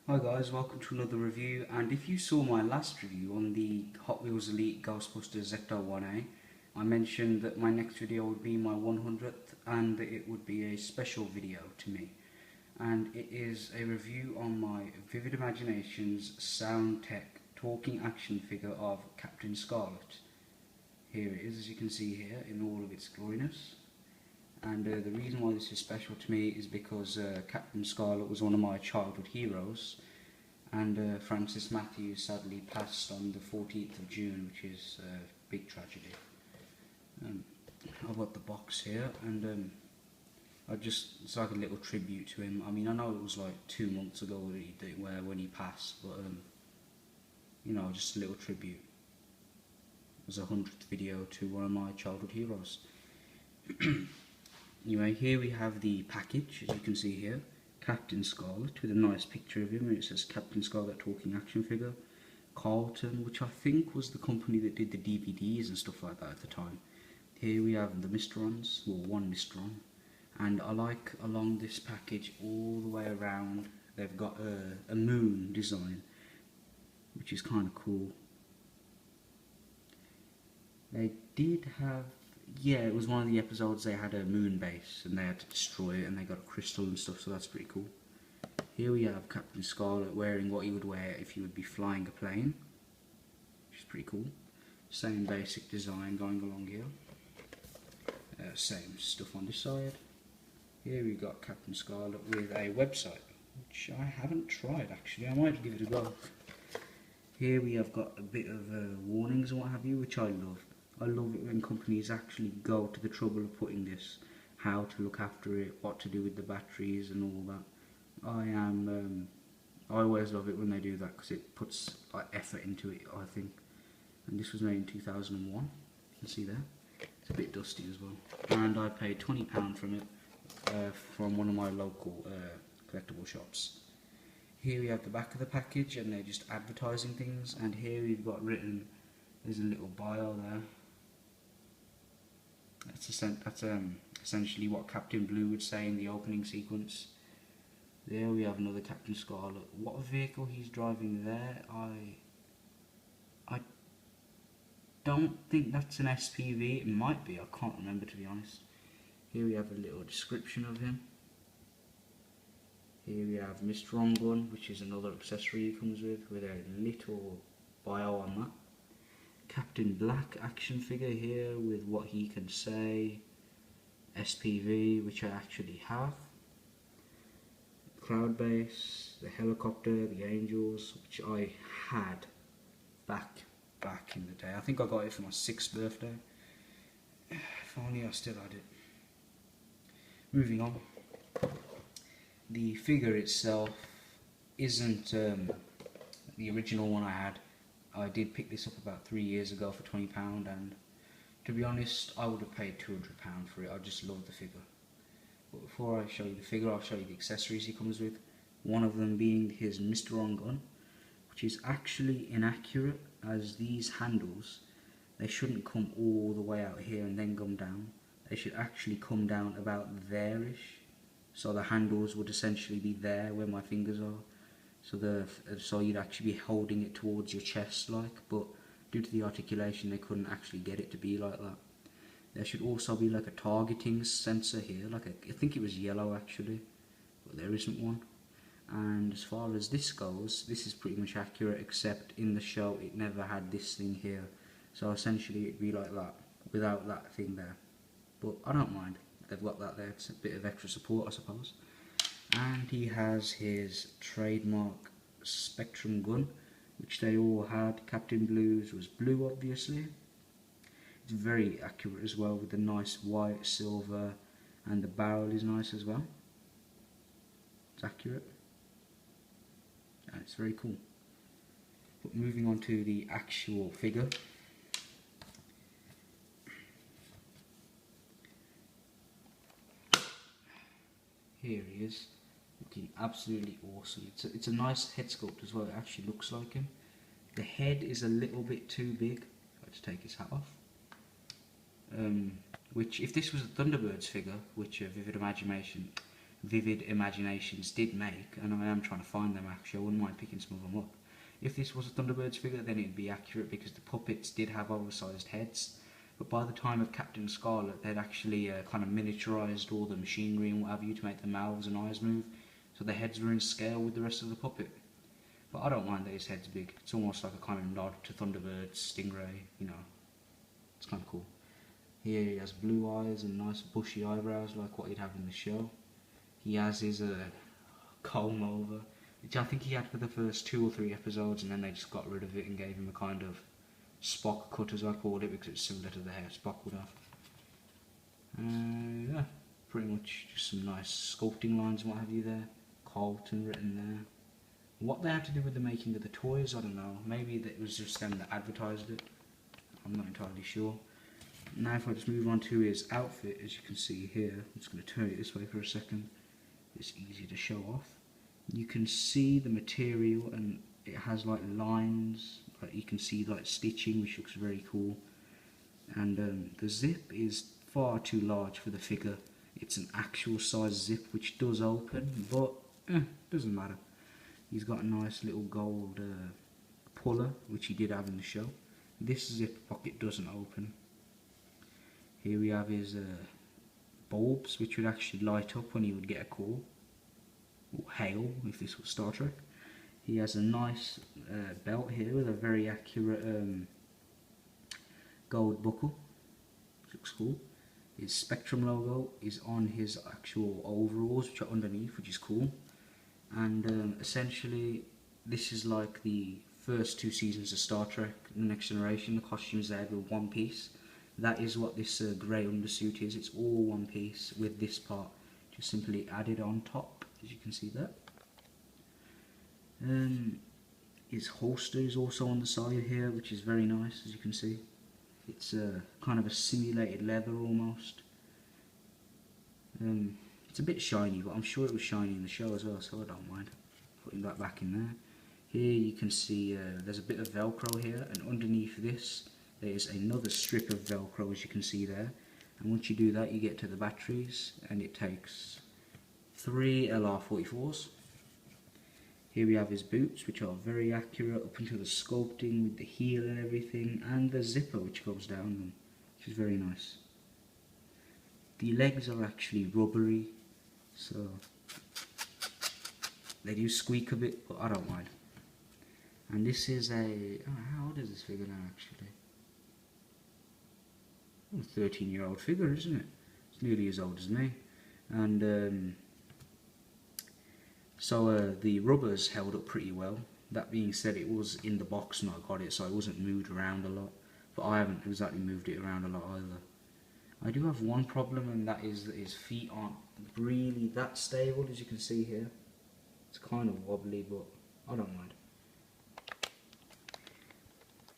Hi guys, welcome to another review, and if you saw my last review on the Hot Wheels Elite Ghostbusters Ecto 1A, I mentioned that my next video would be my 100th and that it would be a special video to me. And it is a review on my Vivid Imaginations Sound Tech talking action figure of Captain Scarlet. Here it is, as you can see here, in all of its gloriness. And the reason why this is special to me is because Captain Scarlet was one of my childhood heroes, and Francis Matthews sadly passed on the 14th of June, which is a big tragedy. I've got the box here, and it's like a little tribute to him. I mean, I know it was like 2 months ago when he passed, but you know, just a little tribute. It was a 100th video to one of my childhood heroes. Anyway, here we have the package, as you can see here. Captain Scarlet, with a nice picture of him, and it says Captain Scarlet talking action figure. Carlton, which I think was the company that did the DVDs and stuff like that at the time. Here we have the Mysterons, well, one Mysteron. And I like, along this package, all the way around, they've got a moon design, which is kind of cool. They did have... yeah, it was one of the episodes they had a moon base and they had to destroy it, and they got a crystal and stuff, so that's pretty cool. Here we have Captain Scarlet wearing what he would wear if he would be flying a plane, which is pretty cool. Same basic design going along here. Same stuff on this side. Here we got Captain Scarlet with a website, which I haven't tried actually. I might give it a go. Here we have got a bit of warnings and what have you, which I love. I love it when companies actually go to the trouble of putting this, how to look after it, what to do with the batteries and all that. I always love it when they do that, because it puts like effort into it, I think. And this was made in 2001, you can see there. It's a bit dusty as well. And I paid £20 from it, from one of my local collectible shops. Here we have the back of the package, and they're just advertising things. And here we've got written, there's a little bio there. That's essentially what Captain Blue would say in the opening sequence. There we have another Captain Scarlet. What vehicle he's driving there, I don't think that's an SPV. It might be, I can't remember, to be honest. Here we have a little description of him. Here we have Mr. Raum Gun, which is another accessory he comes with a little bio on that. Captain Black action figure here with what he can say. SPV, which I actually have. Cloud Base, the helicopter, the angels, which I had back in the day. I think I got it for my 6th birthday. If only I still had it. Moving on. The figure itself isn't the original one I had. I did pick this up about 3 years ago for £20, and to be honest, I would have paid £200 for it. I just love the figure. But before I show you the figure, I'll show you the accessories he comes with. One of them being his Mr. Raum Gun, which is actually inaccurate, as these handles, they shouldn't come all the way out here and then come down. They should actually come down about there-ish. So the handles would essentially be there where my fingers are. So you'd actually be holding it towards your chest like, but due to the articulation they couldn't actually get it to be like that. There should also be like a targeting sensor here, I think it was yellow actually, but there isn't one. And as far as this goes, this is pretty much accurate, except in the show it never had this thing here. So essentially it'd be like that, without that thing there. But I don't mind, they've got that there, it's a bit of extra support I suppose. And he has his trademark Spectrum gun, which they all had. Captain Blue's was blue, obviously. It's very accurate as well, with the nice white, silver, and the barrel is nice as well. It's accurate, and it's very cool. But moving on to the actual figure. Here he is, looking absolutely awesome. It's a nice head sculpt as well. It actually looks like him. The head is a little bit too big. I have to take his hat off. Which, if this was a Thunderbirds figure, which Vivid Vivid Imaginations did make, and I am trying to find them actually. I wouldn't mind picking some of them up. If this was a Thunderbirds figure, then it'd be accurate because the puppets did have oversized heads. But by the time of Captain Scarlet, they'd actually kind of miniaturized all the machinery and what have you to make the mouths and eyes move. So the heads were in scale with the rest of the puppet. But I don't mind that his head's big. It's almost like a kind of nod to Thunderbirds, Stingray, you know. It's kind of cool. Here he has blue eyes and nice bushy eyebrows like what he'd have in the show. He has his comb over, which I think he had for the first 2 or 3 episodes, and then they just got rid of it and gave him a kind of Spock cut, as I called it, because it's similar to the hair Spock would have. Yeah, pretty much just some nice sculpting lines and what have you there. Carlton written there. What they have to do with the making of the toys, I don't know. Maybe it was just them that advertised it. I'm not entirely sure. Now if I just move on to his outfit, as you can see here, I'm just going to turn it this way for a second. It's easy to show off. You can see the material and it has like lines, like you can see like stitching, which looks very cool. And the zip is far too large for the figure. It's an actual size zip which does open, but doesn't matter. He's got a nice little gold puller, which he did have in the show. This zip pocket doesn't open. Here we have his bulbs, which would actually light up when he would get a call, or hail if this was Star Trek. He has a nice belt here with a very accurate gold buckle, which looks cool. His Spectrum logo is on his actual overalls, which are underneath, which is cool. And essentially this is like the first 2 seasons of Star Trek The Next Generation. The costumes there were one piece. That is what this grey undersuit is. It's all one piece with this part just simply added on top, as you can see there. His holster is also on the side here, which is very nice, as you can see. It's kind of a simulated leather almost. It's a bit shiny, but I'm sure it was shiny in the show as well, so I don't mind putting that back in there. Here you can see there's a bit of Velcro here, and underneath this there is another strip of Velcro, as you can see there. And once you do that, you get to the batteries, and it takes 3 LR44s. Here we have his boots, which are very accurate up into the sculpting with the heel and everything, and the zipper which goes down them, which is very nice. The legs are actually rubbery, so they do squeak a bit, but I don't mind. And this is a, how old is this figure now actually? A 13-year-old figure, isn't it? It's nearly as old as me. And so the rubbers held up pretty well. That being said, it was in the box and I got it, so it wasn't moved around a lot. But I haven't exactly moved it around a lot either. I do have one problem, and that is that his feet aren't really that stable, as you can see here. It's kind of wobbly, but I don't mind.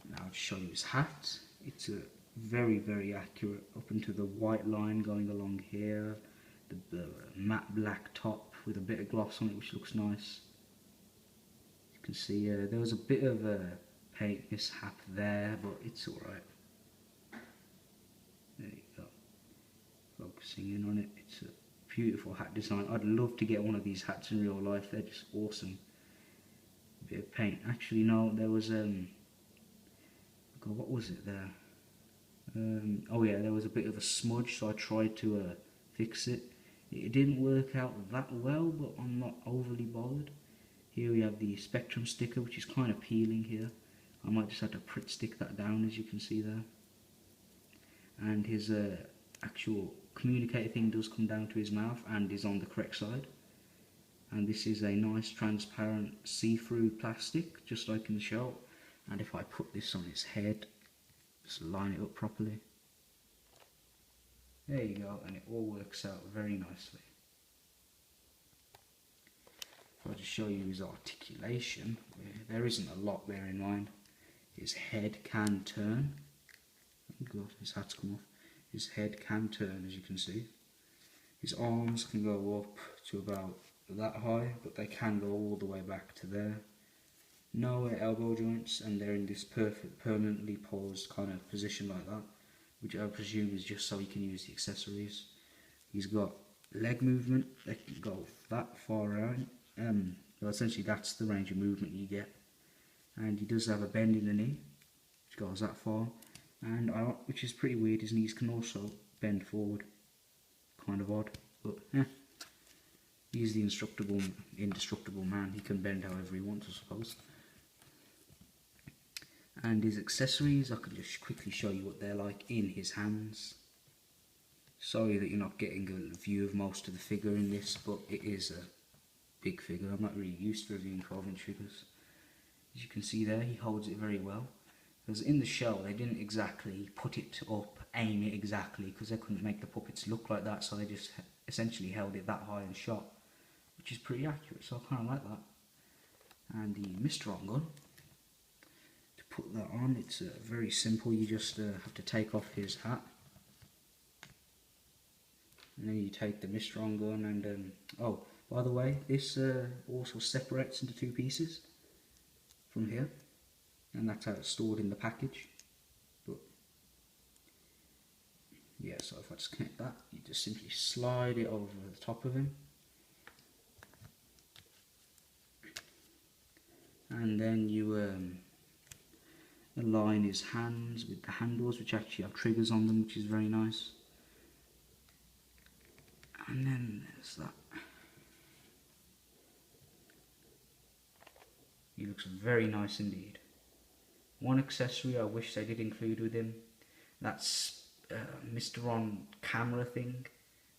Now I'll show you his hat. It's a very, very accurate up into the white line going along here. The matte black top with a bit of gloss on it, which looks nice. You can see there was a bit of a paint mishap there, but it's alright. There you go. Focusing in on it. It's a beautiful hat design. I'd love to get one of these hats in real life. They're just awesome. A bit of paint. Actually, no, there was God, what was it there? Oh yeah, there was a bit of a smudge, so I tried to fix it. It didn't work out that well, but I'm not overly bothered. Here we have the Spectrum sticker, which is kind of peeling here. I might just have to stick that down, as you can see there. And his actual communicator thing does come down to his mouth and is on the correct side. And this is a nice transparent see-through plastic, just like in the show. And if I put this on his head, just line it up properly. There you go, and it all works out very nicely. If I just show you his articulation, there isn't a lot there in mind. His head can turn. Oh God, his hat's come off. His head can turn, as you can see. His arms can go up to about that high, but they can go all the way back to there. No elbow joints, and they're in this perfect, permanently posed kind of position like that, which I presume is just so he can use the accessories. He's got leg movement. They can go that far out. Well, essentially that's the range of movement you get. And he does have a bend in the knee, which goes that far. And which is pretty weird, his knees can also bend forward. Kind of odd, but yeah. He's the indestructible man. He can bend however he wants, I suppose. And his accessories, I can just quickly show you what they're like in his hands. Sorry that you're not getting a view of most of the figure in this, but it is a big figure. I'm not really used to reviewing 12-inch figures. As you can see there, he holds it very well. Because in the show, they didn't exactly put it up, aim it exactly, because they couldn't make the puppets look like that, so they just essentially held it that high and shot, which is pretty accurate, so I kind of like that. And the Raum Gun, to put that on, it's very simple. You just have to take off his hat, and then you take the Raum Gun, and oh, by the way, this also separates into two pieces from here, and that's how it's stored in the package. But yeah, so if I just connect that, you just simply slide it over the top of him, and then you align his hands with the handles, which actually have triggers on them, which is very nice. And then there's that. He looks very nice indeed. One accessory I wish they did include with him, that's Mr. On camera thing.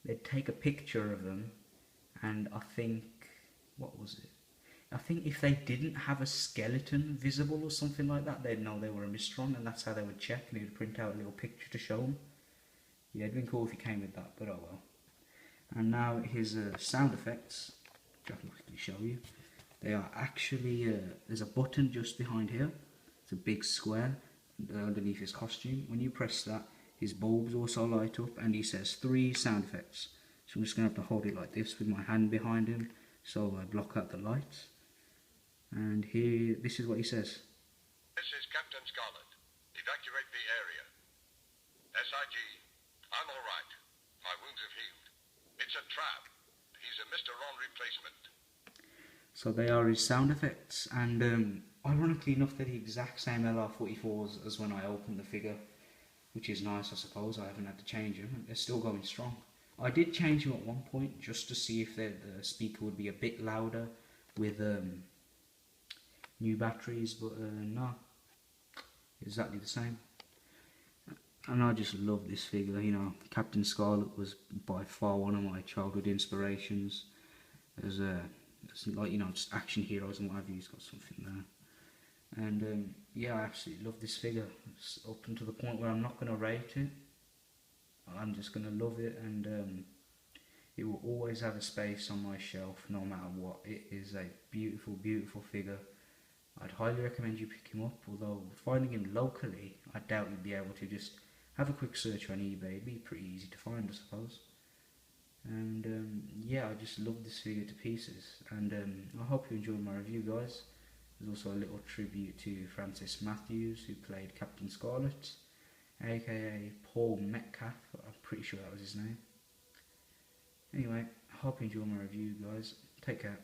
They'd take a picture of them, and I think, what was it? I think if they didn't have a skeleton visible or something like that, they'd know they were a Mistron, and that's how they would check, and they'd print out a little picture to show them. Yeah, it'd been cool if he came with that, but oh well. And now his sound effects, which I can quickly show you. They are actually, there's a button just behind here. It's a big square underneath his costume. When you press that, his bulbs also light up, and he says 3 sound effects. So I'm just going to have to hold it like this with my hand behind him, so I block out the lights. And here, this is what he says. This is Captain Scarlet. Evacuate the area. SIG, I'm all right. My wounds have healed. It's a trap. He's a Mr. Ron replacement. So they are his sound effects, and ironically enough, they're the exact same LR44s as when I opened the figure, which is nice, I suppose. I haven't had to change them. They're still going strong. I did change them at one point just to see if the speaker would be a bit louder with new batteries, but no, exactly the same. And I just love this figure. You know, Captain Scarlet was by far one of my childhood inspirations. There's like, you know, just action heroes and what have you. He's got something there. And yeah, I absolutely love this figure. It's up until the point where I'm not going to rate it. I'm just going to love it, and it will always have a space on my shelf no matter what. It is a beautiful, beautiful figure. I'd highly recommend you pick him up, although finding him locally, I doubt you'd be able to. Just have a quick search on eBay. It'd be pretty easy to find, I suppose. And yeah, I just love this figure to pieces, and I hope you enjoyed my review, guys. There's also a little tribute to Francis Matthews, who played Captain Scarlet, aka Paul Metcalf. I'm pretty sure that was his name. Anyway, I hope you enjoyed my review, guys. Take care.